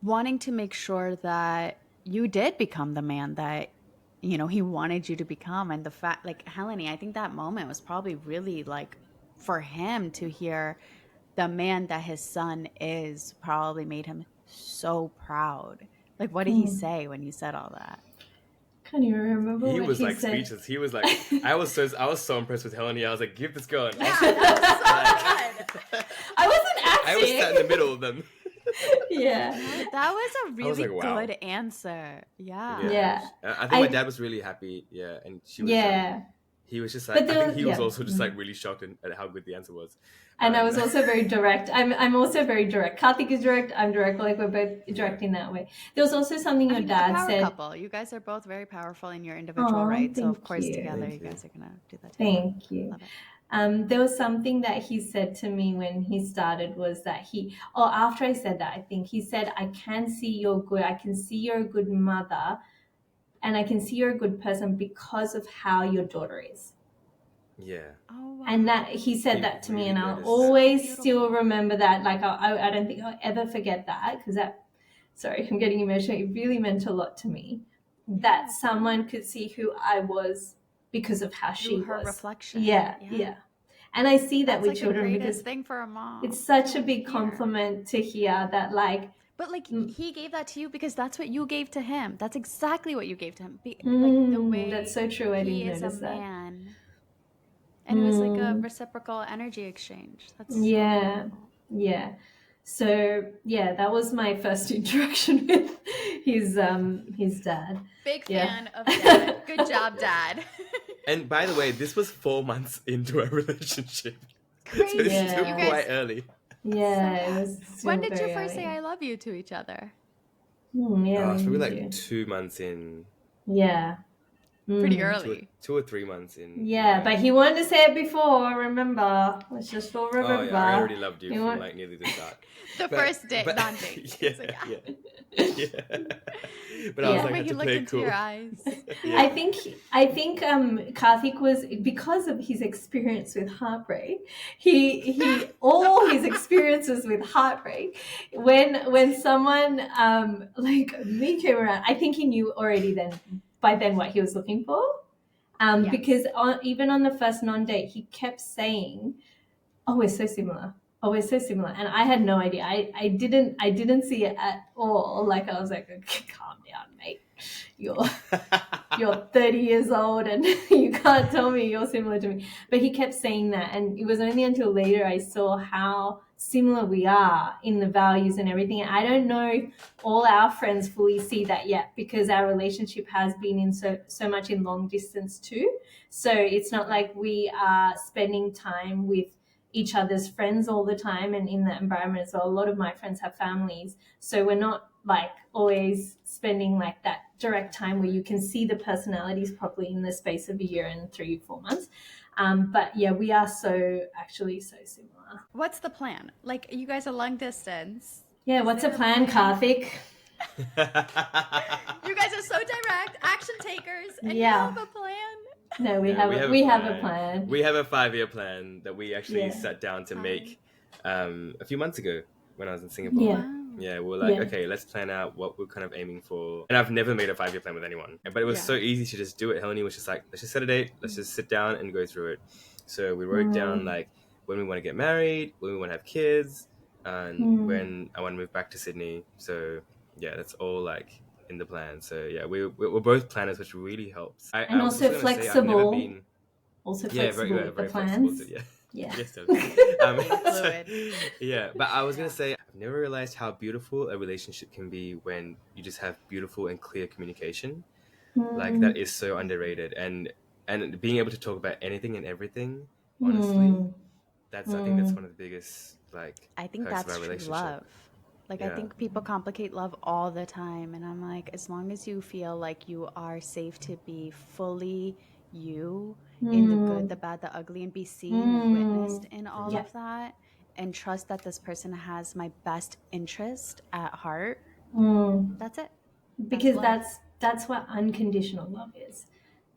wanting to make sure that you did become the man that, you know, he wanted you to become. And the fact, like, Helani, I think that moment was probably really like for him to hear the man that his son is probably made him so proud. Like, what did he say when you said all that? Can't even remember He what was he like said. speechless. He was like, I was so impressed with Helani. I was like, give this girl an Yeah, Oscar. that was so good. I wasn't acting. I was sat in the middle of them. Yeah. That was a really like, wow. good answer. Yeah. I think my dad was really happy. Yeah, and she was. Yeah. He was just like, But I think he was yeah. also just like really shocked at how good the answer was. And I was also very direct. I'm also very direct. Kartik is direct. I'm direct. Like, we're both direct in that way. There was also something your dad power said. Couple. You guys are both very powerful in your individual rights. So of course, together you guys are gonna do that. Thank you. There was something that he said to me when he started was that after I said that, I think he said, "I can see you're good. I can see you're a good mother, and I can see you're a good person because of how your daughter is." Yeah. Oh, wow. And that he said that to me, and I'll noticed always still remember that. Like, I don't think I'll ever forget that, because sorry, I'm getting emotional. It really meant a lot to me that someone could see who I was because of how she was. Her reflection. Yeah. And I see that That's with like children, the greatest because thing for a mom. it's such a big compliment to hear that, like. But like, he gave that to you because that's what you gave to him. That's exactly what you gave to him. Like the way that's so true. I didn't notice that. Man. And it was like a reciprocal energy exchange. That's yeah. So yeah, that was my first interaction with his dad. Big fan of Dad. Good job, Dad. And by the way, this was 4 months into our relationship. Crazy. So it's still You guys- quite early. Yeah, it was When did you very first early. say I love you to each other? Yeah, It's probably we like do. 2 months in. Yeah. pretty early. 2 or 3 months in. Yeah, but he wanted to say it before, remember. Let's just all remember. Oh, yeah, I already loved you from like nearly the start. First date, non-date. Yeah, like, yeah. But I was like, when had he to looked play into cool. your eyes. I think Karthik was, because of his experience with heartbreak, he all his experiences with heartbreak, when someone like me came around, I think he knew already by then what he was looking for. Yes. Because even on the first non-date, he kept saying, "Oh, we're so similar. Oh, we're so similar." And I had no idea. I didn't see it at all. Like, I was like, okay, calm down, mate. You're 30 years old and you can't tell me you're similar to me. But he kept saying that, and it was only until later I saw how similar we are in the values and everything. And I don't know all our friends fully see that yet, because our relationship has been in so much in long distance too. So it's not like we are spending time with each other's friends all the time and in that environment as well. A lot of my friends have families, so we're not like always spending like that direct time where you can see the personalities properly in the space of a year and 3-4 months. But yeah, we are actually so similar. What's the plan? Like, you guys are long distance. Yeah, what's the plan, Karthik? You guys are so direct, action takers, and you Yeah. have a plan. No, we Yeah, have a plan. We have a 5-year plan that we actually sat down to make a few months ago when I was in Singapore. Yeah. Yeah, we're like, okay, let's plan out what we're kind of aiming for. And I've never made a 5-year plan with anyone, but it was so easy to just do it. Helani was just like, let's just set a date, let's just sit down and go through it. So we wrote down like when we want to get married, when we want to have kids, and when I want to move back to Sydney. So yeah, that's all like in the plan. So yeah, we're both planners, which really helps. And also flexible. Very with the plans. Flexible, yeah. Yeah. Yes, yeah, but I was gonna say, I've never realized how beautiful a relationship can be when you just have beautiful and clear communication. Like, that is so underrated, and being able to talk about anything and everything honestly, I think that's one of the biggest I think perks that's of our true relationship. love. Like, I think people complicate love all the time, and I'm like, as long as you feel like you are safe to be fully you in the good, the bad, the ugly, and be seen and witnessed in all of that, and trust that this person has my best interest at heart, that's it. Because that's what unconditional love is.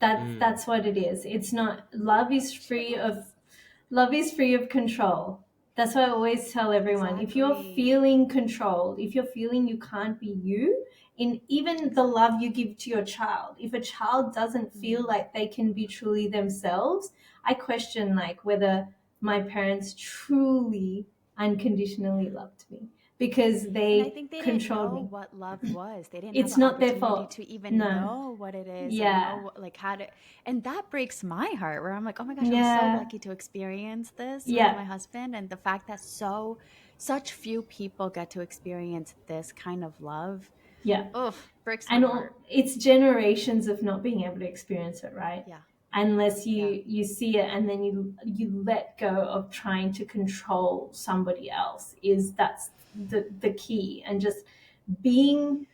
That's what it is. It's not, love is free of control. That's what I always tell everyone. If you're feeling controlled, if you're feeling you can't be you, in even the love you give to your child, if a child doesn't feel like they can be truly themselves, I question like whether my parents truly unconditionally loved me, because they I think they controlled didn't know me. what love was. They didn't It's have the not their opportunity fault. to even know what it is. Yeah. And know, like, how to, and that breaks my heart, where I'm like, oh my gosh, I'm so lucky to experience this with my husband. And the fact that such few people get to experience this kind of love. Yeah. Breaks my heart. It's generations of not being able to experience it, right? Yeah. Unless you see it, and then you let go of trying to control somebody else. That's the key. And just being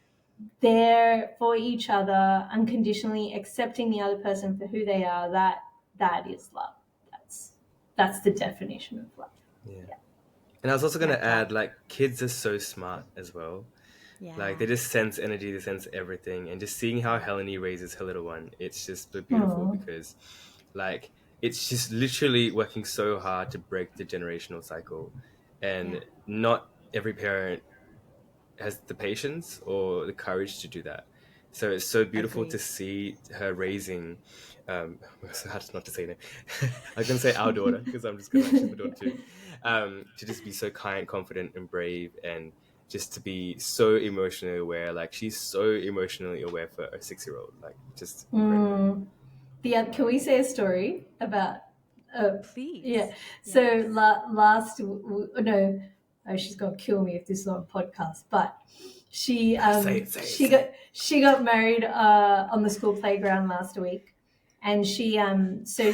there for each other, unconditionally accepting the other person for who they are, that is love. That's the definition of love. Yeah. And I was also going to add, like, kids are so smart as well. Yeah. Like, they just sense energy, they sense everything. And just seeing how Helani raises her little one, it's just so beautiful, because, like, it's just literally working so hard to break the generational cycle. And not every parent has the patience or the courage to do that. So it's so beautiful to see her raising. So hard not to say that. I was going to say our daughter, because I'm just going to she's my daughter too. To just be so kind, confident, and brave, and just to be so emotionally aware. Like, she's so emotionally aware for a 6-year-old. Like, just incredible. Can we say a story about? Please. Yeah. So she's gonna kill me if this is on a podcast. But she she got married on the school playground last week, and she so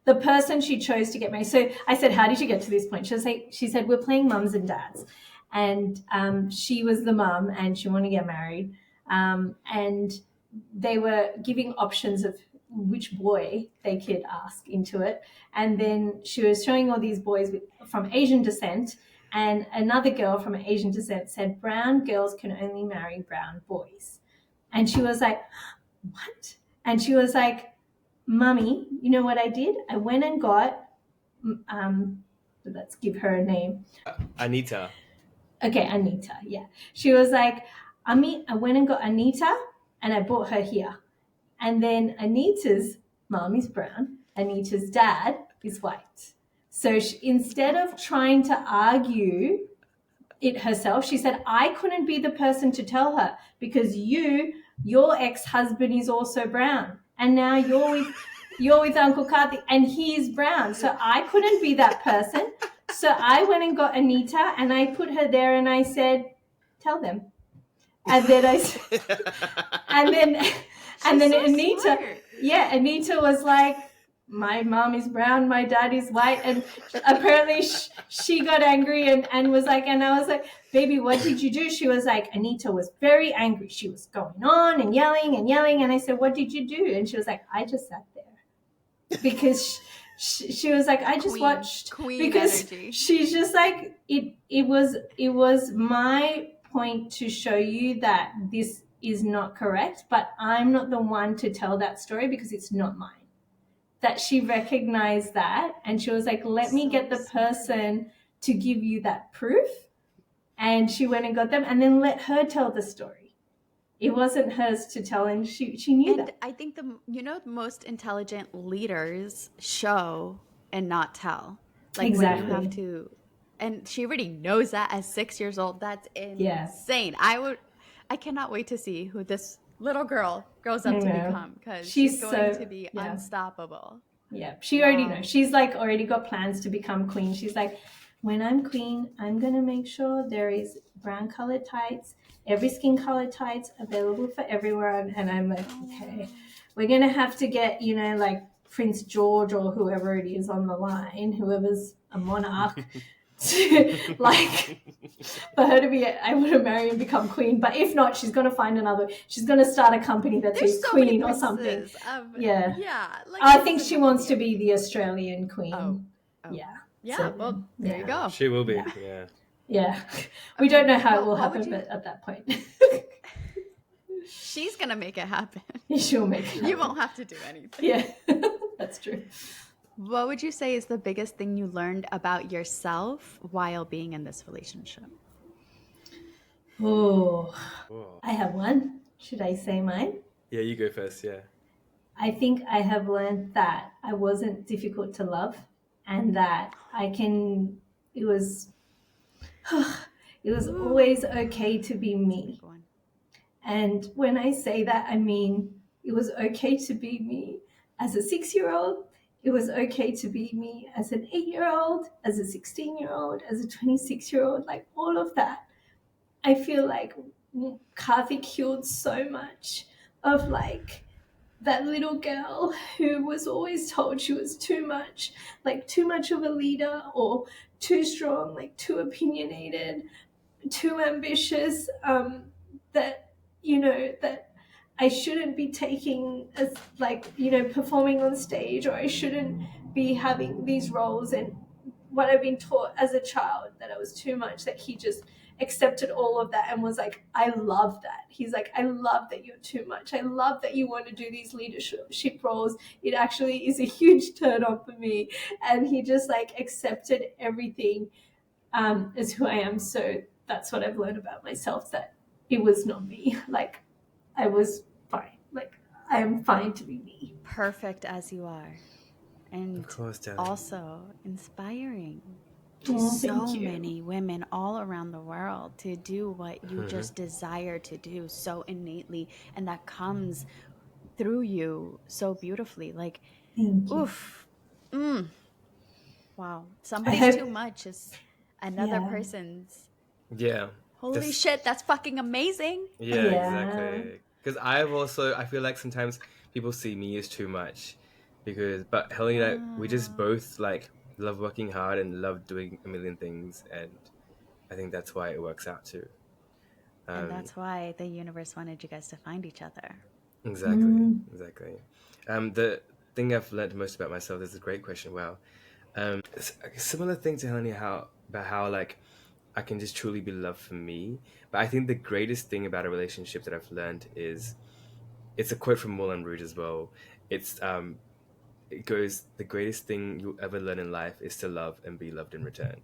the person she chose to get married. So I said, "How did you get to this point?" She said, "We're playing mums and dads," and she was the mum, and she wanted to get married, and they were giving options of which boy they could ask into it. And then she was showing all these boys from Asian descent, and another girl from Asian descent said, brown girls can only marry brown boys. And she was like, what? And she was like, Mummy, you know what I did? I went and got, let's give her a name. Anita. Okay, Anita, yeah. She was like, I went and got Anita and I brought her here. And then Anita's mom is brown, Anita's dad is white. So instead of trying to argue it herself, she said, I couldn't be the person to tell her because your ex-husband is also brown. And now you're with Uncle Kartik and he's brown. So I couldn't be that person. So I went and got Anita and I put her there and I said, tell them. And then and then so Anita, smart. Anita was like, my mom is brown, my dad is white. And apparently she got angry and was like, and I was like, baby, what did you do? She was like, Anita was very angry. She was going on and yelling. And I said, what did you do? And she was like, I just sat there. Because she was like, I just watched. Queen because energy. She's just like, it was my point to show you that this is not correct, but I'm not the one to tell that story because it's not mine. That she recognized that and she was like, let me get the person to give you that proof. And she went and got them and then let her tell the story. It wasn't hers to tell, and she knew that. I think the most intelligent leaders show and not tell. Like exactly. when you have to, and she already knows that at 6 years old. That's insane. I cannot wait to see who this little girl grows up to become because she's going to be unstoppable. Yeah, she already knows. She's like already got plans to become queen. She's like, when I'm queen, I'm going to make sure there is brown colored tights, every skin color tights available for everyone. And I'm like, okay, we're going to have to get, like Prince George or whoever it is on the line, whoever's a monarch, to like for her to be I want to marry and become queen. But if not, she's going to find she's going to start a company that says queen or something. Like, I think she wants to be the Australian queen. Well, there you go. She will be. Yeah. We don't know how it will happen, but at that point she's gonna make it happen. She'll make it happen. You won't have to do anything. Yeah. That's true. What would you say is the biggest thing you learned about yourself while being in this relationship? I have one. Should I say mine? Yeah, you go first. Yeah. I think I have learned that I wasn't difficult to love and that it was always okay to be me. And when I say that, I mean, it was okay to be me as a 6-year-old. It was okay to be me as an 8-year-old, as a 16-year-old, as a 26-year-old, like all of that. I feel like Kartik healed so much of like that little girl who was always told she was too much, like too much of a leader or too strong, like too opinionated, too ambitious, that I shouldn't be taking as performing on stage, or I shouldn't be having these roles. And what I've been taught as a child, that I was too much, that he just accepted all of that and was like, I love that. He's like, I love that you're too much. I love that you want to do these leadership roles. It actually is a huge turn on for me. And he just like accepted everything as who I am. So that's what I've learned about myself, that it was not me. Like I was fine. Like I am fine to be me. Perfect as you are. And of course, also inspiring to so many women all around the world to do what you just desire to do so innately, and that comes through you so beautifully. Like, oof. Wow. Somebody's too much is another person's. Yeah. Holy shit, that's fucking amazing. Yeah, exactly. Because I feel like sometimes people see me as too much. But Helani and I, we just both like love working hard and love doing a million things, and I think that's why it works out too. And that's why the universe wanted you guys to find each other. Exactly. The thing I've learned most about myself, this is a great question. Wow. It's a similar thing to Helani, how like I can just truly be loved for me. But I think the greatest thing about a relationship that I've learned is, it's a quote from Moulin Rouge as well. It's it goes, the greatest thing you'll ever learn in life is to love and be loved in return.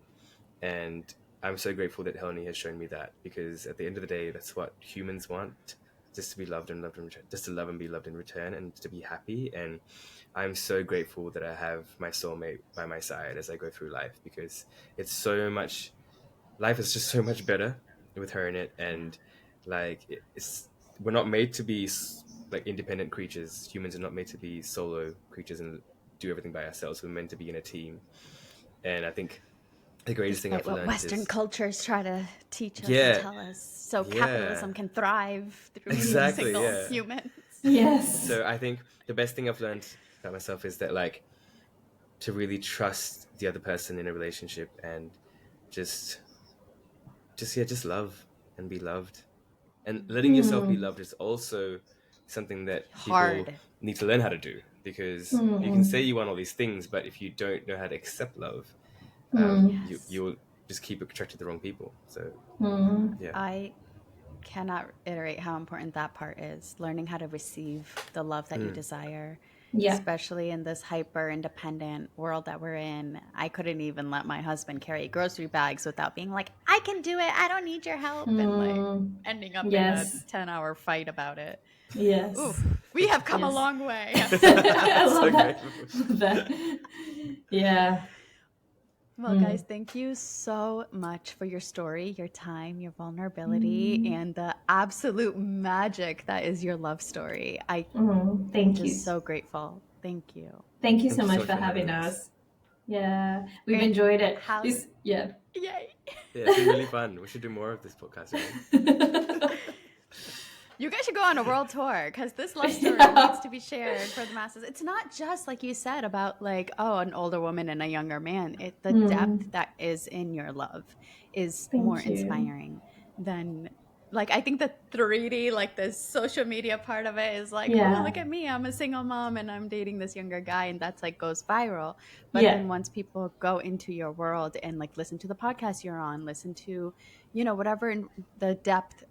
And I'm so grateful that Helani has shown me that, because at the end of the day, that's what humans want, just to be loved and loved in return, just to love and be loved in return, and to be happy. And I'm so grateful that I have my soulmate by my side as I go through life, because it's so much, life is just so much better with her in it. And like it's, we're not made to be like independent creatures. Humans are not made to be solo creatures and do everything by ourselves. We're meant to be in a team. And I think the greatest thing Despite I've what learned Western is, cultures try to teach us and yeah, tell us, so yeah, capitalism can thrive through exactly, single yeah. humans. Yes. So I think the best thing I've learned about myself is that, like, to really trust the other person in a relationship, and just yeah, just love and be loved. And letting yourself be loved is also something that people Hard. need to learn how to do, because you can say you want all these things, but if you don't know how to accept love, Yes. you'll just keep attracting the wrong people. So yeah. I cannot iterate how important that part is. Learning how to receive the love that you desire, Yeah. especially in this hyper independent world that we're in. I couldn't even let my husband carry grocery bags without being like, I can do it. I don't need your help. And like ending up in a Yes. 10-hour fight about it. Yes. Oof, we have come a Yes. long way. I love So that. grateful. Love that. Yeah. Well, guys, thank you so much for your story, your time, your vulnerability, and the absolute magic that is your love story. I'm Thank you. just so grateful. Thank you. Thank you Thank so you much so much for for having having us. us. Yeah. We've And enjoyed it. how- Yeah. Yay. Yeah, it's been really fun. We should do more of this podcast. Right? You guys should go on a world tour, because this love story needs to be shared for the masses. It's not just, like you said, about like, oh, an older woman and a younger man. The depth that is in your love is more you. inspiring than, like, I think the 3D, like the social media part of it is like, Yeah. oh, look at me, I'm a single mom and I'm dating this younger guy, and that's like goes viral. But Yeah. then once people go into your world and like listen to the podcast you're on, listen to, you know, whatever in the depth,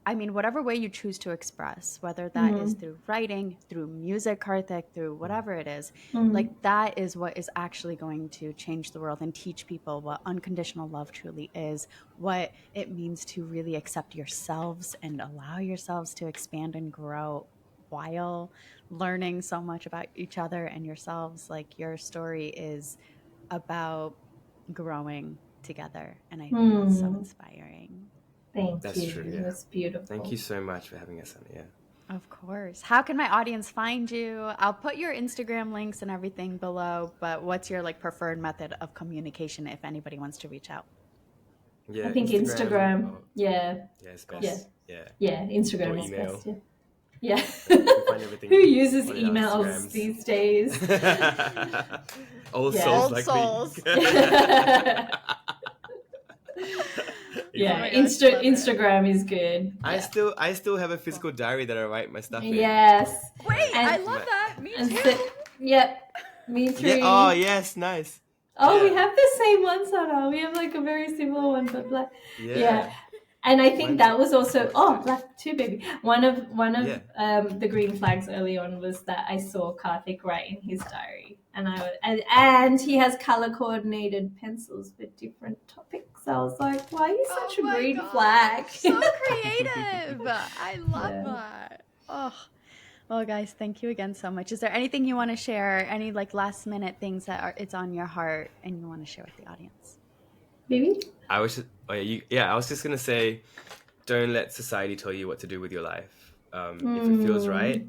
I mean, whatever way you choose to express, whether that is through writing, through music, Karthik, through whatever it is, like that is what is actually going to change the world and teach people what unconditional love truly is, what it means to really accept yourselves and allow yourselves to expand and grow while learning so much about each other and yourselves. Like, your story is about growing together, and I think it's so inspiring. Thank That's you. true. Yeah. That's beautiful. Thank you so much for having us on. Yeah. Of course. How can my audience find you? I'll put your Instagram links and everything below, but what's your like preferred method of communication if anybody wants to reach out? Yeah. I think Instagram. Yeah. Yeah, it's best. Yeah. Yeah. Instagram Or is email. best. Yeah. Find everything Who uses on our emails Instagrams. these days? Old Yeah. souls Old like souls. me. Yeah, Oh my gosh, love it. Instagram is good. I still have a physical diary that I write my stuff in. Yes. Wait, And- I love that. Me And too. yep, me too. Yeah. Oh yes, nice. Oh, we Yeah. have the same one, Sana. We have like a very similar one, but like, Yeah. And I think Mine's that was also posted. black too, baby. One of Yeah. the green flags early on was that I saw Karthik write in his diary, and he has color coordinated pencils for different topics. I was like, why are you such a my green gosh, flag? So creative. I love Yeah. that. Oh. Well, guys, thank you again so much. Is there anything you want to share? Any like last minute things that are it's on your heart and you want to share with the audience? Baby? I was just gonna say, don't let society tell you what to do with your life. If it feels right,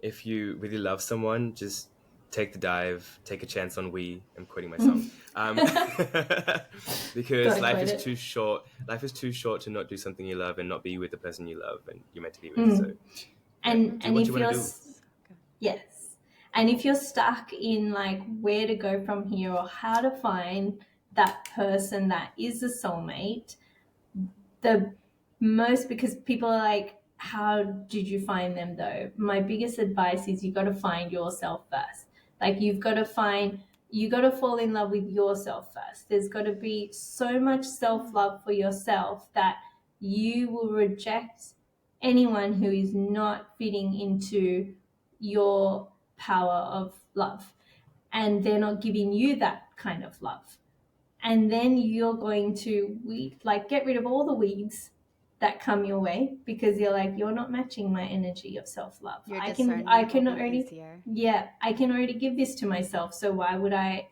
if you really love someone, just take the dive, take a chance on we. I'm quoting my song. Because life is too short. Life is too short to not do something you love and not be with the person you love and you're meant to be with. So, And if you you're do. yes, and if you're stuck in like where to go from here or how to find that person that is a soulmate, because people are like, how did you find them though? My biggest advice is you got to find yourself first. Like you got to fall in love with yourself first. There's got to be so much self-love for yourself that you will reject anyone who is not fitting into your power of love, and they're not giving you that kind of love. And then you're going to get rid of all the weeds that come your way, because you're not matching my energy of self-love. I can already give this to myself, so why would I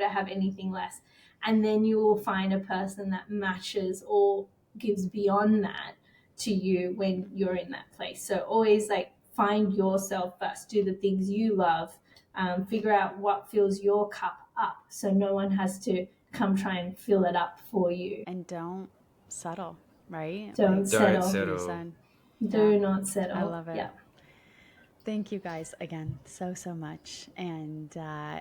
have anything less? And then you will find a person that matches or gives beyond that to you when you're in that place. So always find yourself first, do the things you love, figure out what fills your cup up, so no one has to come try and fill it up for you. And don't settle, right? Don't settle. Do not settle. I love it. Yeah. Thank you guys again so much. And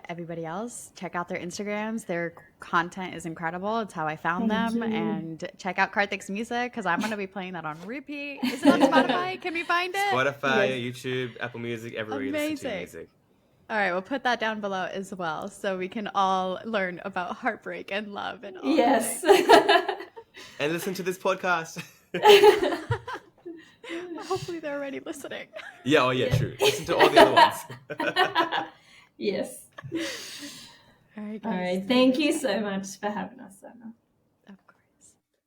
everybody else, check out their Instagrams. Their content is incredible. It's how I found them. And check out Kartik's music, because I'm going to be playing that on repeat. Is it on Spotify? Can we find it? Spotify, yes. YouTube, Apple Music, everywhere you listen to music. All right, we'll put that down below as well, so we can all learn about heartbreak and love and all. Yes. And listen to this podcast. Hopefully they're already listening. Yeah, true. Listen to all the other ones. Yes. All right, guys. All right. Thank you so much for having us.